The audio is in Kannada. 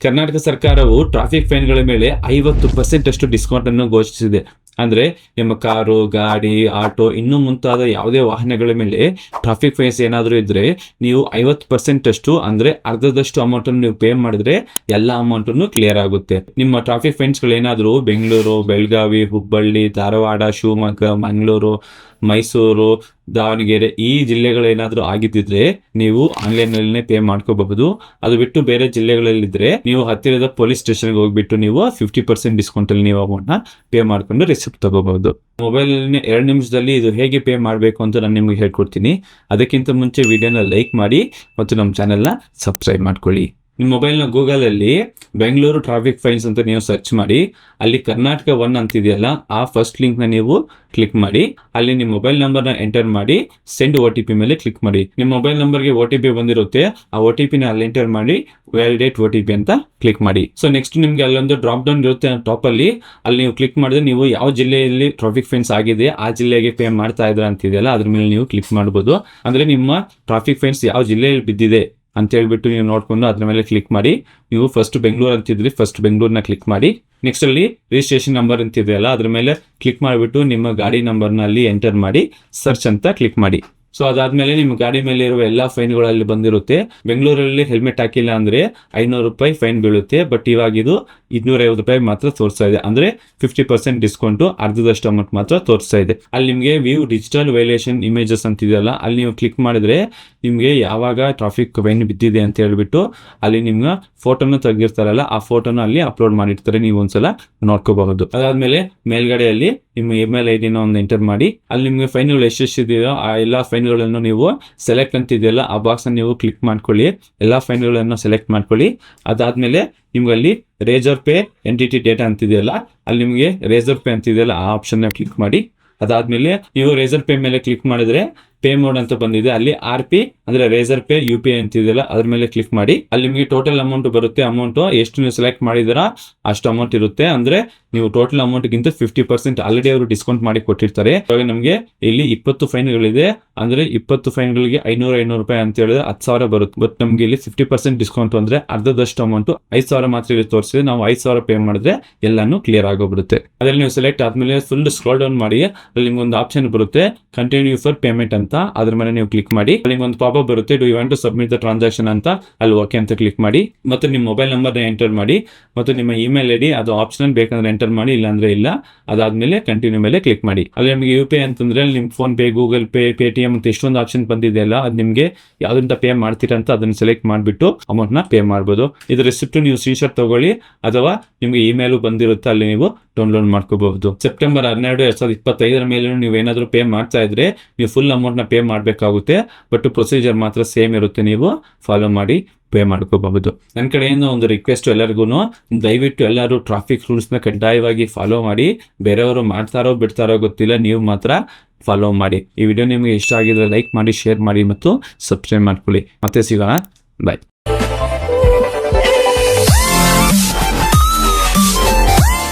ಕರ್ನಾಟಕ ಸರ್ಕಾರವು ಟ್ರಾಫಿಕ್ ಫೈನ್ಗಳ ಮೇಲೆ 50% ಅಷ್ಟು ಡಿಸ್ಕೌಂಟ್ ಅನ್ನು ಘೋಷಿಸಿದೆ. ಅಂದ್ರೆ ನಿಮ್ಮ ಕಾರು, ಗಾಡಿ, ಆಟೋ ಇನ್ನೂ ಮುಂತಾದ ಯಾವುದೇ ವಾಹನಗಳ ಮೇಲೆ ಟ್ರಾಫಿಕ್ ಫೈನ್ಸ್ ಏನಾದರೂ ಇದ್ರೆ ನೀವು 50% ಅಷ್ಟು ಅಂದ್ರೆ ಅರ್ಧದಷ್ಟು ಅಮೌಂಟ್ ಅನ್ನು ನೀವು ಪೇ ಮಾಡಿದ್ರೆ ಎಲ್ಲ ಅಮೌಂಟ್ ಅನ್ನು ಕ್ಲಿಯರ್ ಆಗುತ್ತೆ. ನಿಮ್ಮ ಟ್ರಾಫಿಕ್ ಫೈನ್ಸ್ ಗಳು ಏನಾದರೂ ಬೆಂಗಳೂರು, ಬೆಳಗಾವಿ, ಹುಬ್ಬಳ್ಳಿ, ಧಾರವಾಡ, ಶಿವಮೊಗ್ಗ, ಮಂಗಳೂರು, ಮೈಸೂರು, ದಾವಣಗೆರೆ ಈ ಜಿಲ್ಲೆಗಳೇನಾದ್ರೂ ಆಗಿದ್ದಿದ್ರೆ ನೀವು ಆನ್ಲೈನ್ ನಲ್ಲೇ ಪೇ ಮಾಡ್ಕೋಬಹುದು. ಅದು ಬಿಟ್ಟು ಬೇರೆ ಜಿಲ್ಲೆಗಳಲ್ಲಿದ್ರೆ ನೀವು ಹತ್ತಿರದ ಪೊಲೀಸ್ ಸ್ಟೇಷನ್ಗೆ ಹೋಗ್ಬಿಟ್ಟು ನೀವು 50% ಡಿಸ್ಕೌಂಟ್ ಅಲ್ಲಿ ನೀವು ಅಮೌಂಟ್ ನ ಪೇ ಮಾಡ್ಕೊಂಡು ರಿಸಿಪ್ಟ್ ತಗೋಬಹುದು. ಮೊಬೈಲ್ 2 ನಿಮಿಷದಲ್ಲಿ ಇದು ಹೇಗೆ ಪೇ ಮಾಡಬೇಕು ಅಂತ ನಾನು ನಿಮ್ಗೆ ಹೇಳ್ಕೊಡ್ತೀನಿ. ಅದಕ್ಕಿಂತ ಮುಂಚೆ ವಿಡಿಯೋನ ಲೈಕ್ ಮಾಡಿ ಮತ್ತು ನಮ್ಮ ಚಾನೆಲ್ನ ಸಬ್ಸ್ಕ್ರೈಬ್ ಮಾಡ್ಕೊಳ್ಳಿ. ನಿಮ್ಮ ಮೊಬೈಲ್ನ ಗೂಗಲಲ್ಲಿ ಬೆಂಗಳೂರು ಟ್ರಾಫಿಕ್ ಫೈನ್ಸ್ ಅಂತ ನೀವು ಸರ್ಚ್ ಮಾಡಿ, ಅಲ್ಲಿ ಕರ್ನಾಟಕ 1 ಅಂತಿದೆಯಲ್ಲ ಆ ಫಸ್ಟ್ ಲಿಂಕ್ನ ನೀವು ಕ್ಲಿಕ್ ಮಾಡಿ. ಅಲ್ಲಿ ನಿಮ್ಮ ಮೊಬೈಲ್ ನಂಬರ್ನ ಎಂಟರ್ ಮಾಡಿ ಸೆಂಡ್ OTP ಮೇಲೆ ಕ್ಲಿಕ್ ಮಾಡಿ. ನಿಮ್ಮ ಮೊಬೈಲ್ ನಂಬರ್ಗೆ OTP ಬಂದಿರುತ್ತೆ, ಆ OTPನ ಅಲ್ಲಿ ಎಂಟರ್ ಮಾಡಿ ವ್ಯಾಲಿಡೇಟ್ OTP ಅಂತ ಕ್ಲಿಕ್ ಮಾಡಿ. ಸೊ ನೆಕ್ಸ್ಟ್ ನಿಮ್ಗೆ ಅಲ್ಲೊಂದು ಡ್ರಾಪ್ ಡೌನ್ ಇರುತ್ತೆ ಟಾಪ್ ಅಲ್ಲಿ ನೀವು ಕ್ಲಿಕ್ ಮಾಡಿದ್ರೆ ನೀವು ಯಾವ ಜಿಲ್ಲೆಯಲ್ಲಿ ಟ್ರಾಫಿಕ್ ಫೈನ್ಸ್ ಆಗಿದೆ ಆ ಜಿಲ್ಲೆಗೆ ಪೇ ಮಾಡ್ತಾ ಇದ್ರ ಅಂತಿದೆಯಲ್ಲ ಅದ್ರ ಮೇಲೆ ನೀವು ಕ್ಲಿಕ್ ಮಾಡಬಹುದು. ಅಂದ್ರೆ ನಿಮ್ಮ ಟ್ರಾಫಿಕ್ ಫೈನ್ಸ್ ಯಾವ ಜಿಲ್ಲೆಯಲ್ಲಿ ಬಿದ್ದಿದೆ ಅಂತ ಹೇಳ್ಬಿಟ್ಟು ನೀವು ನೋಡ್ಕೊಂಡು ಅದ್ರ ಮೇಲೆ ಕ್ಲಿಕ್ ಮಾಡಿ. ನೀವು ಫಸ್ಟ್ ಬೆಂಗಳೂರು ಅಂತಿದ್ರಿ, ಫಸ್ಟ್ ಬೆಂಗಳೂರನ್ನ ಕ್ಲಿಕ್ ಮಾಡಿ. ನೆಕ್ಸ್ಟ್ ಅಲ್ಲಿ ರಿಜಿಸ್ಟ್ರೇಷನ್ ನಂಬರ್ ಅಂತಿದೆಯಲ್ಲ ಅದ್ರ ಮೇಲೆ ಕ್ಲಿಕ್ ಮಾಡಿಬಿಟ್ಟು ನಿಮ್ಮ ಗಾಡಿ ನಂಬರ್ನ ಅಲ್ಲಿ ಎಂಟರ್ ಮಾಡಿ ಸರ್ಚ್ ಅಂತ ಕ್ಲಿಕ್ ಮಾಡಿ. ಸೊ ಅದಾದ್ಮೇಲೆ ನಿಮ್ಮ ಗಾಡಿ ಮೇಲೆ ಇರುವ ಎಲ್ಲಾ ಫೈನ್ಗಳಲ್ಲಿ ಬಂದಿರುತ್ತೆ. ಬೆಂಗಳೂರಲ್ಲಿ ಹೆಲ್ಮೆಟ್ ಹಾಕಿಲ್ಲ ಅಂದ್ರೆ 500 ರೂಪಾಯಿ ಫೈನ್ ಬೀಳುತ್ತೆ. ಬಟ್ ಇವಾಗ ಇದು 250 ರೂಪಾಯಿ ಮಾತ್ರ ತೋರಿಸ್ತಾ ಇದೆ. ಅಂದ್ರೆ 50% ಡಿಸ್ಕೌಂಟ್, ಅರ್ಧದಷ್ಟು ಅಮೌಂಟ್ ಮಾತ್ರ ತೋರಿಸ್ತಾ ಇದೆ. ಅಲ್ಲಿ ನಿಮಗೆ ವ್ಯೂ ಡಿಜಿಟಲ್ ವೈಲೇಷನ್ ಇಮೇಜಸ್ ಅಂತಿದೆಯಲ್ಲ ಅಲ್ಲಿ ನೀವು ಕ್ಲಿಕ್ ಮಾಡಿದ್ರೆ ನಿಮ್ಗೆ ಯಾವಾಗ ಟ್ರಾಫಿಕ್ ಫೈನ್ ಬಿದ್ದಿದೆ ಅಂತ ಹೇಳ್ಬಿಟ್ಟು ಅಲ್ಲಿ ನಿಮ್ಮ ಫೋಟೋನ ತೆಗೆದಿರ್ತಾರಲ್ಲ ಆ ಫೋಟೋನ ಅಲ್ಲಿ ಅಪ್ಲೋಡ್ ಮಾಡಿರ್ತಾರೆ, ನೀವು ಒಂದ್ಸಲ ನೋಡ್ಕೋಬಹುದು. ಅದಾದ್ಮೇಲೆ ಮೇಲ್ಗಡೆಯಲ್ಲಿ ನಿಮ್ಮ ಇಮೇಲ್ ಐಡಿನ ಒಂದು ಎಂಟರ್ ಮಾಡಿ. ಅಲ್ಲಿ ನಿಮ್ಗೆ ಫೈನ್ಗಳು ಎಷ್ಟೆಷ್ಟಿದೆಯೋ ಆ ಎಲ್ಲಾ ಫೈನ್ಗಳನ್ನು ನೀವು ಸೆಲೆಕ್ಟ್ ಅಂತಿದೆಯಲ್ಲ ಆ ಬಾಕ್ಸ್ ನೀವು ಕ್ಲಿಕ್ ಮಾಡ್ಕೊಳ್ಳಿ. ಎಲ್ಲಾ ಫೈನ್ಗಳನ್ನು ಸೆಲೆಕ್ಟ್ ಮಾಡ್ಕೊಳ್ಳಿ. ಅದಾದ್ಮೇಲೆ ನಿಮ್ಗೆ ಅಲ್ಲಿ ರೇಜರ್ ಪೇ ಎಂಟಿಟಿ ಡೇಟಾ ಅಂತಿದೆಯಲ್ಲ ಅಲ್ಲಿ ನಿಮಗೆ ರೇಜರ್ ಪೇ ಅಂತಿದೆಯಲ್ಲ ಆ ಆಪ್ಷನ್ ಕ್ಲಿಕ್ ಮಾಡಿ. ಅದಾದ್ಮೇಲೆ ನೀವು ರೇಜರ್ ಪೇ ಮೇಲೆ ಕ್ಲಿಕ್ ಮಾಡಿದ್ರೆ ಪೇ ಮೋಡ್ ಅಂತ ಬಂದಿದೆ, ಅಲ್ಲಿ RP ಅಂದ್ರೆ ರೇಜರ್ ಪೇ UPI ಅಂತಿದೆಯಲ್ಲ ಅದ್ರ ಮೇಲೆ ಕ್ಲಿಕ್ ಮಾಡಿ. ಅಲ್ಲಿ ನಿಮಗೆ ಟೋಟಲ್ ಅಮೌಂಟ್ ಬರುತ್ತೆ. ಅಮೌಂಟ್ ಎಷ್ಟು ನೀವು ಸೆಲೆಕ್ಟ್ ಮಾಡಿದಾರ ಅಷ್ಟು ಅಮೌಂಟ್ ಇರುತ್ತೆ. ಅಂದ್ರೆ ನೀವು ಟೋಟಲ್ ಅಮೌಂಟ್ ಗಿಂತ 50% ಆಲ್ರೆಡಿ ಅವರು ಡಿಸ್ಕೌಂಟ್ ಮಾಡಿ ಕೊಟ್ಟಿರ್ತಾರೆ. ಇವಾಗ ನಮಗೆ ಇಲ್ಲಿ 20 ಫೈನ್ಗಳಿದೆ. ಅಂದ್ರೆ 20 ಫೈನ್ಗಳಿಗೆ 500 ರೂಪಾಯಿ ಅಂತ ಹೇಳಿದ್ರೆ 10,000 ಬರುತ್ತೆ. ಬಟ್ ನಮ್ಗೆ ಇಲ್ಲಿ 50% ಡಿಸ್ಕೌಂಟ್ ಅಂದ್ರೆ ಅರ್ಧದಷ್ಟು ಅಮೌಂಟ್ 5,000 ಮಾತ್ರ ಇಲ್ಲಿ ತೋರಿಸಿದೆ. ನಾವು 5,000 ಪೇ ಮಾಡಿದ್ರೆ ಎಲ್ಲಾನು ಕ್ಲಿಯರ್ ಆಗೋಗ್ಬಿಡುತ್ತೆ. ಅದ್ರಲ್ಲಿ ನೀವು ಸೆಲೆಕ್ಟ್ ಆದ್ಮೇಲೆ ಫುಲ್ ಸ್ಕ್ರೋಲ್ ಡೌನ್ ಮಾಡಿ. ಅಲ್ಲಿ ನಿಮ್ಗೆ ಒಂದು ಆಪ್ಷನ್ ಬರುತ್ತೆ ಕಂಟಿನ್ಯೂ ಫಾರ್ ಪೇಮೆಂಟ್ ಅಂತ, ಅದ್ರ ಮೇಲೆ ನೀವು ಕ್ಲಿಕ್ ಮಾಡಿ. ಅಲ್ಲಿ ಒಂದು ಪಾಪ್ ಅಪ್ ಬರುತ್ತೆ, do you want to submit the transaction ಅಂತ, ಅಲ್ಲಿ ಓಕೆ ಅಂತ ಕ್ಲಿಕ್ ಮಾಡಿ. ಮತ್ತು ನಿಮ್ಮ ಮೊಬೈಲ್ ನಂಬರ್ನ ಎಂಟರ್ ಮಾಡಿ ಮತ್ತು ನಿಮ್ಮ ಇಮೇಲ್ ID ಅದು ಆಪ್ಷನಲ್, ಬೇಕಂದ್ರೆ ಎಂಟರ್ ಮಾಡಿ, ಇಲ್ಲಾಂದ್ರೆ ಇಲ್ಲ. ಅದಾದ್ಮೇಲೆ ಕಂಟಿನ್ಯೂ ಮೇಲೆ ಕ್ಲಿಕ್ ಮಾಡಿ. ಅಲ್ಲಿ ನಿಮಗೆ UPI ಅಂತಂದ್ರೆ ನಿಮ್ phone pay, Google pay, Paytm ಅಂತ ಎಷ್ಟೊಂದು ಆಪ್ಷನ್ ಬಂದಿದೆ ಅಲ್ಲ, ಅದು ನಿಮಗೆ ಯಾವ್ದಂತ ಪೇ ಮಾಡ್ತೀರಾ ಅಂತ ಅದನ್ನ ಸೆಲೆಕ್ಟ್ ಮಾಡಿಬಿಟ್ಟು ಅಮೌಂಟ್ ನ ಪೇ ಮಾಡ್ಬೋದು. ಇದು ರೆಸಿಪ್ಟ್ ನೀವು ಸ್ಕ್ರೀನ್ಶಾಟ್ ತಗೊಳ್ಳಿ ಅಥವಾ ನಿಮ್ಗೆ ಇಮೇಲ್ ಬಂದಿರುತ್ತೆ ಅಲ್ಲಿ ನೀವು ಡೌನ್ಲೋಡ್ ಮಾಡ್ಕೋಬಹುದು. ಸೆಪ್ಟೆಂಬರ್ 12, 2025 ಮೇಲೆ ನೀವು ಏನಾದರೂ ಪೇ ಮಾಡ್ತಾ ಇದ್ರೆ ನೀವು ಫುಲ್ ಅಮೌಂಟ್ ನ ಪೇ ಮಾಡಬೇಕಾಗುತ್ತೆ. ಬಟ್ ಪ್ರೊಸೀಜರ್ ಮಾತ್ರ ಸೇಮ್ ಇರುತ್ತೆ, ನೀವು ಫಾಲೋ ಮಾಡಿ ಪೇ ಮಾಡ್ಕೋಬಹುದು. ನನ್ನ ಕಡೆಯಿಂದ ಒಂದು ರಿಕ್ವೆಸ್ಟ್ ಎಲ್ಲರಿಗೂ, ದಯವಿಟ್ಟು ಎಲ್ಲರೂ ಟ್ರಾಫಿಕ್ ರೂಲ್ಸ್ ನ ಕಡ್ಡಾಯವಾಗಿ ಫಾಲೋ ಮಾಡಿ. ಬೇರೆಯವರು ಮಾಡ್ತಾರೋ ಬಿಡ್ತಾರೋ ಗೊತ್ತಿಲ್ಲ, ನೀವು ಮಾತ್ರ ಫಾಲೋ ಮಾಡಿ. ಈ ವಿಡಿಯೋ ನಿಮಗೆ ಇಷ್ಟ ಆಗಿದ್ರೆ ಲೈಕ್ ಮಾಡಿ, ಶೇರ್ ಮಾಡಿ ಮತ್ತು ಸಬ್ಸ್ಕ್ರೈಬ್ ಮಾಡ್ಕೊಳ್ಳಿ. ಮತ್ತೆ ಸಿಗೋಣ, ಬಾಯ್.